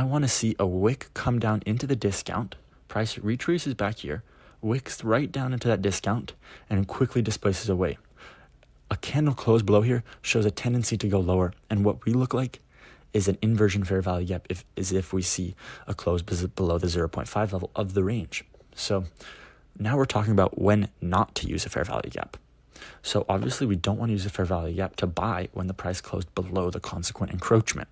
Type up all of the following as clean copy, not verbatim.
I want to see a wick come down into the discount, price retraces back here, wicks right down into that discount, and quickly displaces away. A candle close below here shows a tendency to go lower, and what we look like is an inversion fair value gap if we see a close below the 0.5 level of the range. So now we're talking about when not to use a fair value gap. So obviously we don't want to use a fair value gap to buy when the price closed below the consequent encroachment.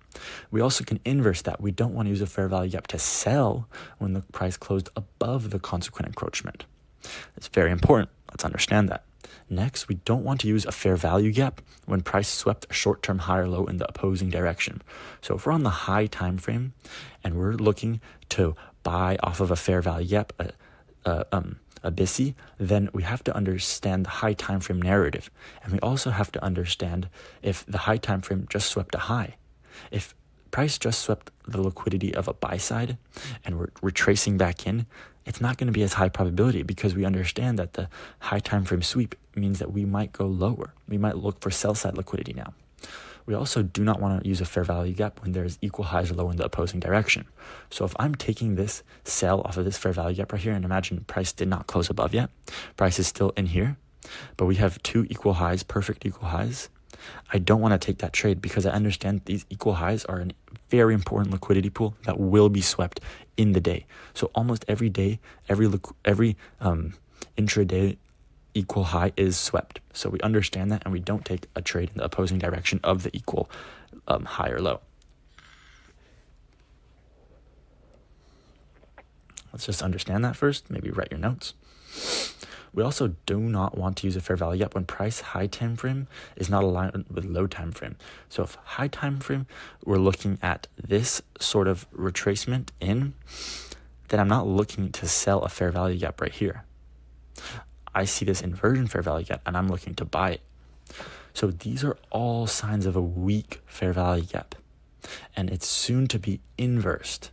We also can inverse that. We don't want to use a fair value gap to sell when the price closed above the consequent encroachment. It's very important. Let's understand that. Next, we don't want to use a fair value gap when price swept a short-term high or low in the opposing direction. So if we're on the high time frame and we're looking to buy off of a fair value gap, a BISI, then we have to understand the high time frame narrative. And we also have to understand if the high time frame just swept a high. If price just swept the liquidity of a buy side and we're retracing back in, it's not going to be as high probability because we understand that the high time frame sweep means that we might go lower. We might look for sell side liquidity now. We also do not want to use a fair value gap when there's equal highs or low in the opposing direction. So if I'm taking this sell off of this fair value gap right here, and imagine price did not close above yet, price is still in here, but we have two equal highs, perfect equal highs, I don't want to take that trade because I understand these equal highs are a very important liquidity pool that will be swept in the day. So almost every day, every intraday equal high is swept. So we understand that and we don't take a trade in the opposing direction of the equal high or low. Let's just understand that first. Maybe write your notes. We also do not want to use a fair value gap when price high time frame is not aligned with low time frame. So if high time frame, we're looking at this sort of retracement in, then I'm not looking to sell a fair value gap right here. I see this inversion fair value gap and I'm looking to buy it. So these are all signs of a weak fair value gap, and it's soon to be inversed.